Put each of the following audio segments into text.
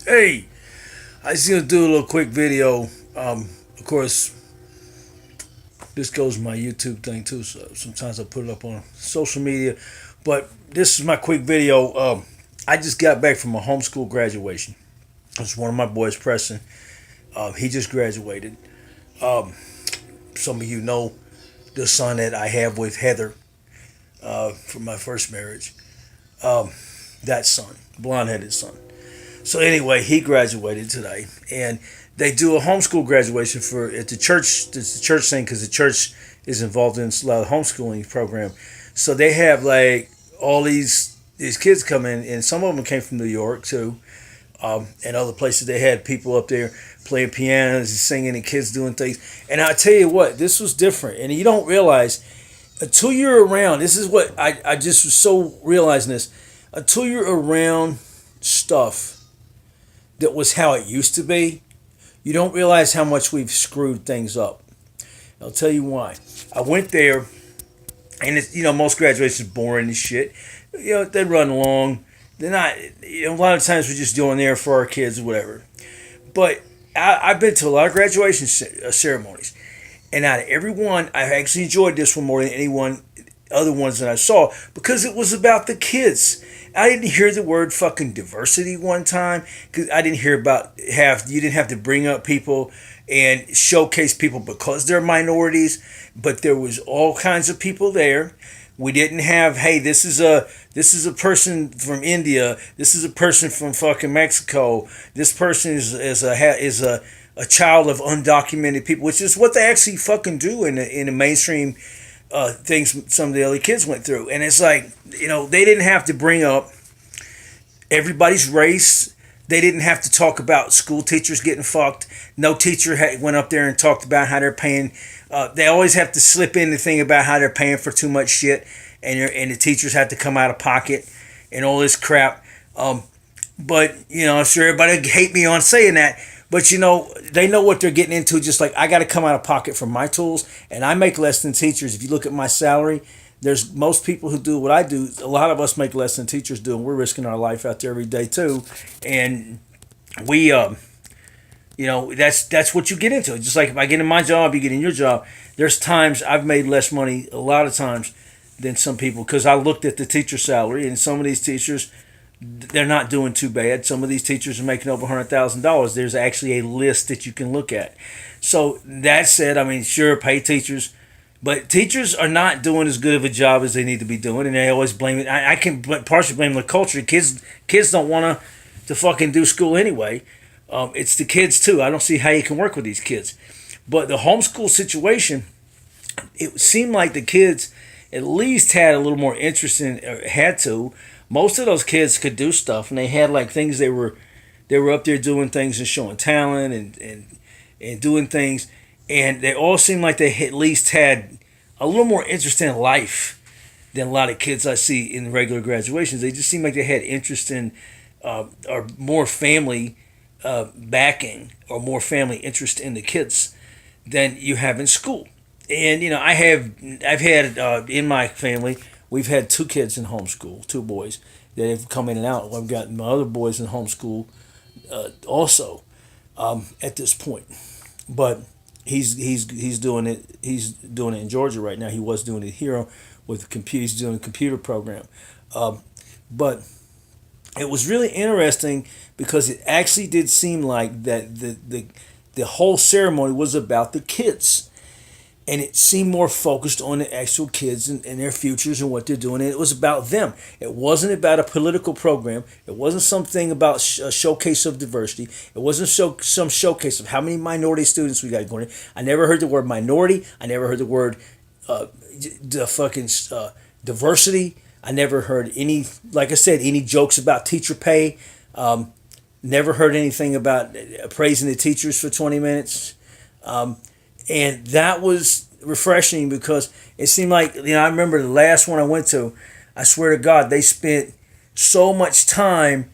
Hey, I just gonna do a little quick video. Of course, this goes with my YouTube thing too. So sometimes I put it up on social media. But this is my quick video. I just got back from a homeschool graduation. It's one of my boys, Preston. He just graduated. Um, some of you know the son that I have with Heather from my first marriage. Um, that son, blonde-headed son. So anyway, he graduated today, and they do a homeschool graduation for at the church. It's the church thing because the church is involved in a lot of homeschooling program. So they have like all these kids come in, and some of them came from New York too, and other places. They had people up there playing pianos and singing, and kids doing things. And I tell you what, this was different, and you don't realize until you're around. This is what I just was so realizing this until you're around stuff that was how it used to be, you don't realize how much we've screwed things up. I'll tell you why. I went there, and it's, most graduations boring as shit. They run long. They're not. A lot of times we're just doing there for our kids or whatever. But I've been to a lot of graduation ceremonies, and out of every one, I actually enjoyed this one more than anyone other ones that I saw because it was about the kids. I didn't hear the word fucking diversity one time because I didn't hear about you didn't have to bring up people and showcase people because they're minorities, but there was all kinds of people there. We didn't have, hey, this is a person from India, this is a person from fucking Mexico, this person is a child of undocumented people, which is what they actually fucking do in the mainstream things some of the other kids went through. And it's like, they didn't have to bring up everybody's race. They didn't have to talk about school teachers getting fucked. No teacher went up there and talked about how they're paying. They always have to slip in the thing about how they're paying for too much shit, and the teachers have to come out of pocket and all this crap. But I'm sure everybody hate me on saying that. But they know what they're getting into. Just like I got to come out of pocket for my tools, and I make less than teachers. If you look at my salary, there's most people who do what I do. A lot of us make less than teachers do, and we're risking our life out there every day too. And we, that's what you get into. Just like if I get in my job, you get in your job. There's times I've made less money a lot of times than some people because I looked at the teacher salary, and some of these teachers, they're not doing too bad. Some of these teachers are making over $100,000. There's actually a list that you can look at. So that said, I mean, sure, pay teachers, but teachers are not doing as good of a job as they need to be doing, and they always blame it. I can partially blame the culture. Kids don't want to fucking do school anyway. It's the kids too. I don't see how you can work with these kids. But the homeschool situation, it seemed like the kids at least had a little more interest in, or had to. Most of those kids could do stuff, and they had like things they were up there doing things and showing talent and doing things, and they all seemed like they at least had a little more interest in life than a lot of kids I see in regular graduations. They just seemed like they had interest in or more family backing or more family interest in the kids than you have in school. And I've had in my family. We've had two kids in homeschool, two boys that have come in and out. I've got my other boys in homeschool also at this point. But he's doing it. He's doing it in Georgia right now. He was doing it here with the computer. He's doing a computer program. But it was really interesting because it actually did seem like that the whole ceremony was about the kids. And it seemed more focused on the actual kids and their futures and what they're doing. And it was about them. It wasn't about a political program. It wasn't something about a showcase of diversity. It wasn't some showcase of how many minority students we got going in. I never heard the word minority. I never heard the word the fucking diversity. I never heard any, like I said, any jokes about teacher pay. Never heard anything about praising the teachers for 20 minutes. And that was refreshing because it seemed like, I remember the last one I went to, I swear to God, they spent so much time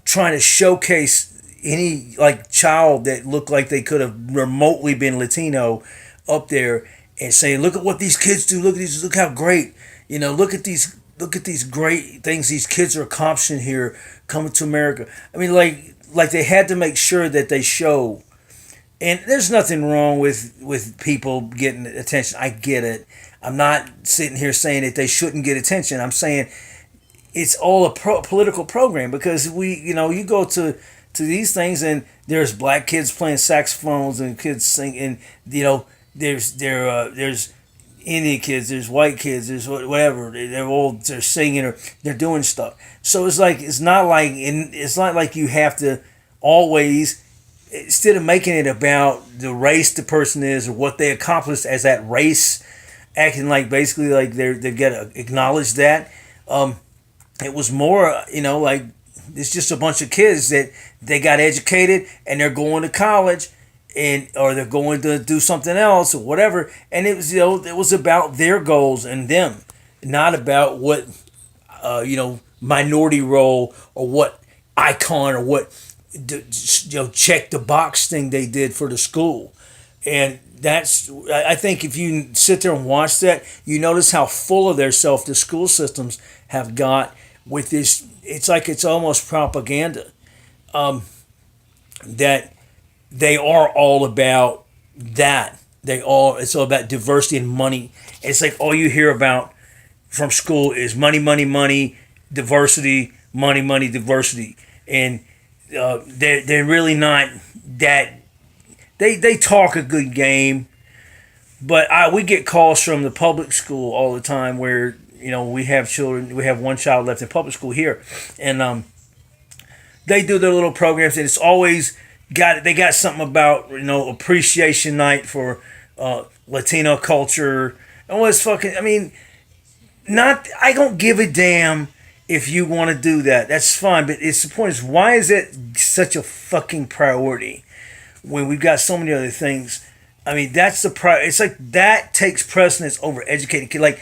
trying to showcase any like child that looked like they could have remotely been Latino up there and saying, look at what these kids do. Look at these. Look how great. Look at these look at these great things these kids are accomplishing here, coming to America. I mean, like they had to make sure that they show. And there's nothing wrong with people getting attention. I get it. I'm not sitting here saying that they shouldn't get attention. I'm saying it's all a political program because you go to these things and there's black kids playing saxophones and kids singing. There's Indian kids, there's white kids, there's whatever. They're singing or they're doing stuff. So it's not like you have to always, instead of making it about the race the person is or what they accomplished as that race, acting like basically like they've got to acknowledge that. It was more, like it's just a bunch of kids that they got educated and they're going to college or they're going to do something else or whatever. And it was, it was about their goals and them, not about what, minority role or what icon or what, check the box thing they did for the school. And I think if you sit there and watch that, you notice how full of their self the school systems have got with this. It's like it's almost propaganda, that they are all about that. It's all about diversity and money. It's like all you hear about from school is money, money, money, diversity, money, money, diversity. And they're really not that. They talk a good game, but we get calls from the public school all the time where we have children. We have one child left in public school here, and they do their little programs, and it's always they got something about appreciation night for Latino culture. And what's fucking, I mean, I don't give a damn if you want to do that. That's fine, but the point is, why is it such a fucking priority when we've got so many other things? I mean, that's it's like that takes precedence over educating kids. Like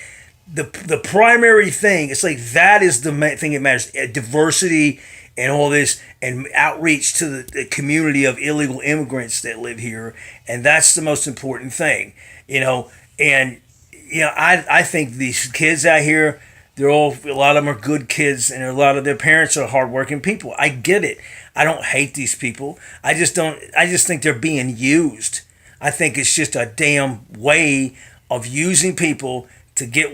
the primary thing, it's like that is the thing that matters. Diversity and all this, and outreach to the community of illegal immigrants that live here, and that's the most important thing, And I think these kids out here, a lot of them are good kids, and a lot of their parents are hardworking people. I get it. I don't hate these people. I just think they're being used. I think it's just a damn way of using people to get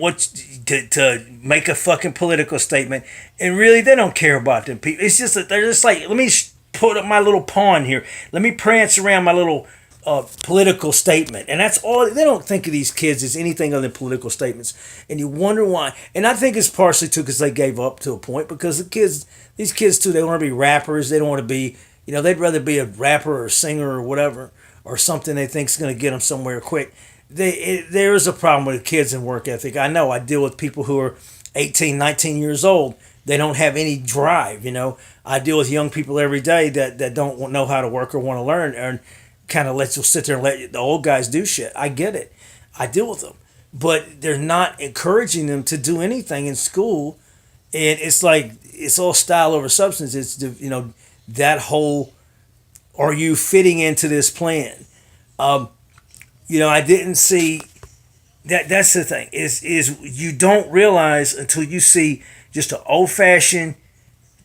to make a fucking political statement, and really they don't care about them people. It's just that they're just like, let me put up my little pawn here. Let me prance around my little political statement, and that's all. They don't think of these kids as anything other than political statements, and you wonder why. And I think it's partially too because they gave up to a point, because these kids too, they want to be rappers. They don't want to be, they'd rather be a rapper or a singer or whatever, or something they think's going to get them somewhere quick. There is a problem with kids and work ethic. I know. I deal with people who are 18, 19 years old. They don't have any drive. I deal with young people every day that don't know how to work or want to learn, and kind of you'll sit there and let the old guys do shit. I get it. I deal with them, but they're not encouraging them to do anything in school, and it's like it's all style over substance. It's that whole, are you fitting into this plan? I didn't see that. That's the thing is you don't realize until you see just an old fashioned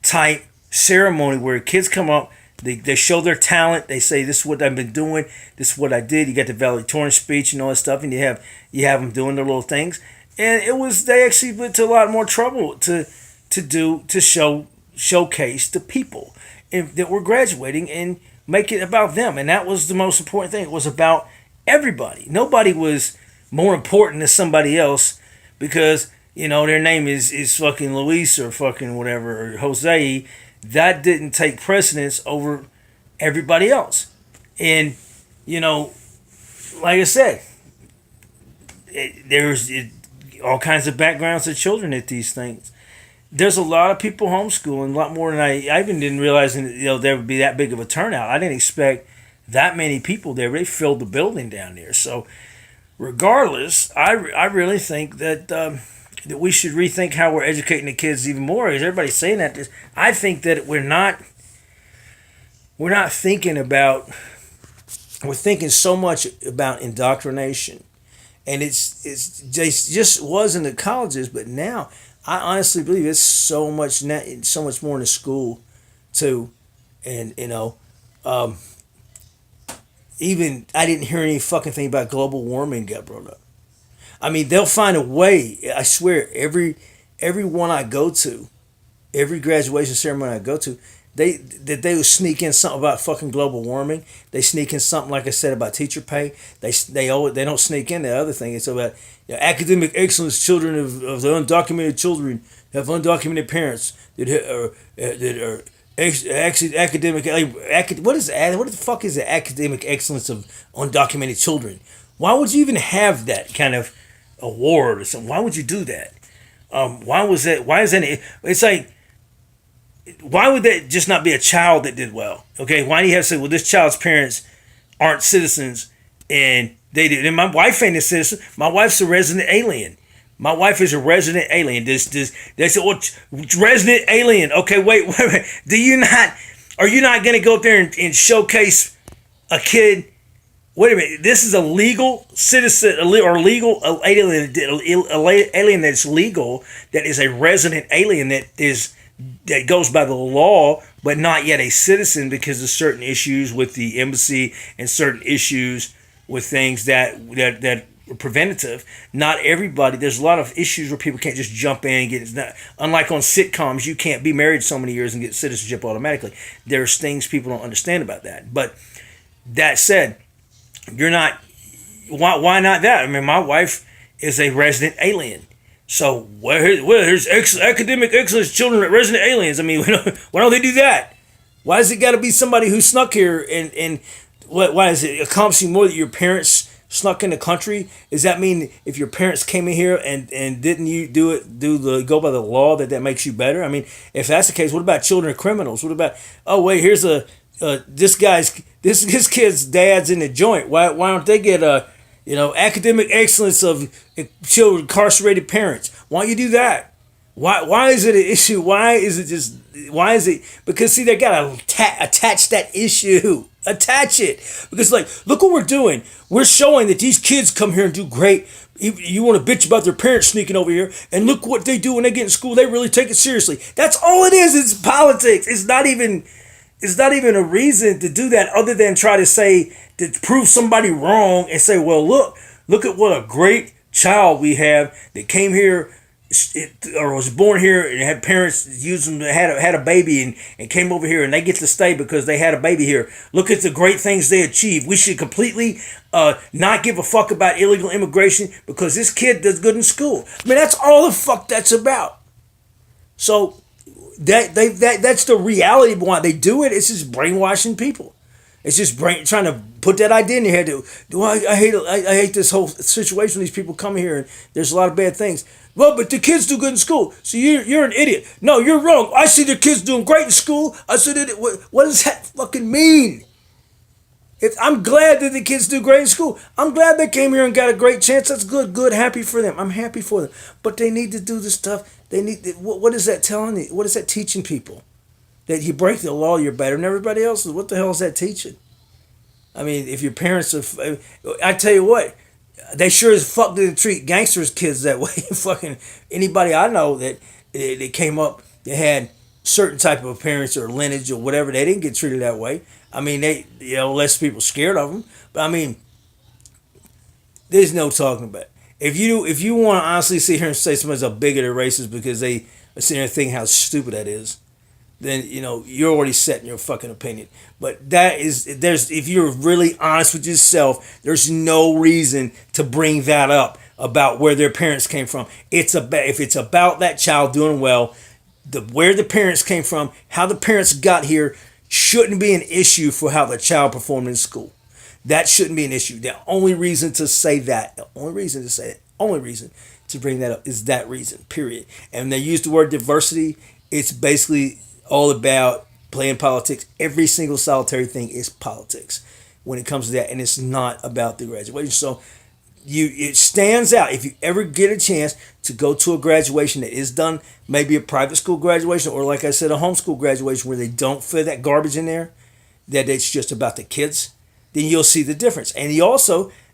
type ceremony where kids come up, they show their talent, they say, this is what I've been doing, this is what I did. You got the valedictorian speech and all that stuff, and you have them doing their little things, and they actually went to a lot more trouble to showcase the people that were graduating and make it about them, and that was the most important thing. It was about everybody. Nobody was more important than somebody else because their name is fucking Luis or fucking whatever, or Jose. That didn't take precedence over everybody else. And like I said, there's all kinds of backgrounds of children at these things. There's a lot of people homeschooling, a lot more than I even didn't realize there would be that big of a turnout. I didn't expect that many people there. They filled the building down there. So regardless, I really think that we should rethink how we're educating the kids even more. Because everybody's saying that. I think that we're not thinking about. We're thinking so much about indoctrination, and it's just was in the colleges, but now I honestly believe it's so much more in the school too, and um, even I didn't hear any fucking thing about global warming got brought up. I mean, they'll find a way. I swear, every one I go to, every graduation ceremony I go to, they will sneak in something about fucking global warming. They sneak in something like I said about teacher pay. They don't sneak in the other thing. It's about academic excellence. Children of the undocumented children have undocumented parents that are actually academic. What is what the fuck is the academic excellence of undocumented children? Why would you even have that kind of award or something? Why would you do that? Why was that? Why is that? It's like, why would that just not be a child that did well? Okay, why do you have to say, well, this child's parents aren't citizens and they did? And my wife ain't a citizen. My wife's a resident alien. My wife is a resident alien. They said, well, resident alien. Okay, wait. Do you not? Are you not going to go up there and showcase a kid? Wait a minute. This is a legal citizen or legal alien that's legal. That is a resident alien that goes by the law, but not yet a citizen because of certain issues with the embassy and certain issues with things that are preventative. Not everybody. There's a lot of issues where people can't just jump in and get. It's not, unlike on sitcoms, you can't be married so many years and get citizenship automatically. There's things people don't understand about that. But that said, you're not. Why not that? I mean, my wife is a resident alien. So there's academic excellence children at resident aliens. I mean, why don't they do that? Why does it got to be somebody who snuck here and why is it accomplishing more that your parents snuck in the country? Does that mean if your parents came in here and didn't you go by the law that makes you better? I mean, if that's the case, what about children of criminals? What about, oh wait, here's this kid's dad's in the joint. Why don't they get academic excellence of children incarcerated parents? Why don't you do that? Why is it an issue? Why is it? Because see, they gotta attach that issue. Attach it. Because look what we're doing. We're showing that these kids come here and do great. You want to bitch about their parents sneaking over here, and look what they do when they get in school. They really take it seriously. That's all it is. It's politics. It's not even a reason to do that other than try to prove somebody wrong and say, well, look at what a great child we have that came here or was born here and had parents had a baby and came over here and they get to stay because they had a baby here. Look at the great things they achieved. We should completely not give a fuck about illegal immigration because this kid does good in school. I mean, that's all the fuck that's about. So that's the reality of why they do it. It's just brainwashing people. It's just trying to put that idea in your head. I hate this whole situation. These people come here and there's a lot of bad things. Well, but the kids do good in school, so you're an idiot. No, you're wrong. I see the kids doing great in school. I said, what does that fucking mean? I'm glad that the kids do great in school. I'm glad they came here and got a great chance. That's good, happy for them. I'm happy for them. But they need to do this stuff. What is that telling you? What is that teaching people? That you break the law, you're better than everybody else? What the hell is that teaching? I mean, if your parents are... I tell you what, they sure as fuck didn't treat gangsters' kids that way. Fucking anybody I know that came up, they had certain type of parents or lineage or whatever, they didn't get treated that way. I mean, less people scared of them. But I mean, there's no talking about it. If you want to honestly sit here and say somebody's a bigot or racist because they are sitting there thinking how stupid that is, then you're already set in your fucking opinion. But if you're really honest with yourself, there's no reason to bring that up about where their parents came from. If it's about that child doing well, where the parents came from, how the parents got here shouldn't be an issue for how the child performed in school. That shouldn't be an issue. The only reason to say that, the only reason to bring that up is that reason, period. And when they use the word diversity, it's basically all about playing politics. Every single solitary thing is politics when it comes to that, and it's not about the graduation. So it stands out if you ever get a chance to go to a graduation that is done, maybe a private school graduation or, like I said, a homeschool graduation where they don't fit that garbage in there, that it's just about the kids, then you'll see the difference. And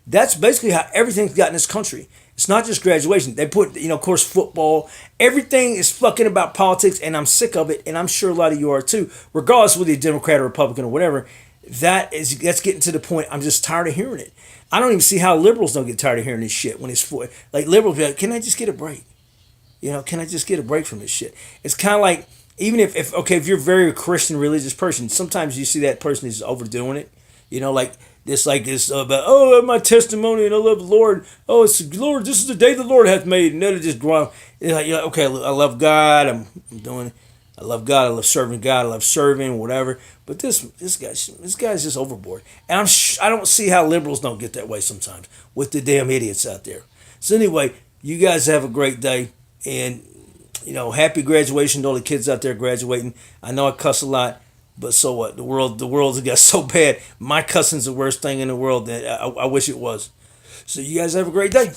that's basically how everything's got in this country. It's not just graduation. They put, of course, football. Everything is fucking about politics, and I'm sick of it, and I'm sure a lot of you are too. Regardless whether you're Democrat or Republican or whatever, that's getting to the point. I'm just tired of hearing it. I don't even see how liberals don't get tired of hearing this shit when it's for like liberals be like, can I just get a break? Can I just get a break from this shit? It's kind of like even if okay, if you're a very Christian religious person, sometimes you see that person is overdoing it. Like this about my testimony and I love the Lord. Oh, it's the Lord. This is the day the Lord hath made, and then just grow. Okay, I love God. I'm doing. I love God. I love serving God. I love serving whatever. But this guy's just overboard, and I don't see how liberals don't get that way sometimes with the damn idiots out there. So anyway, you guys have a great day, and happy graduation to all the kids out there graduating. I know I cuss a lot. But so what? The world's got so bad. My cussing's the worst thing in the world. That I wish it was. So you guys have a great day.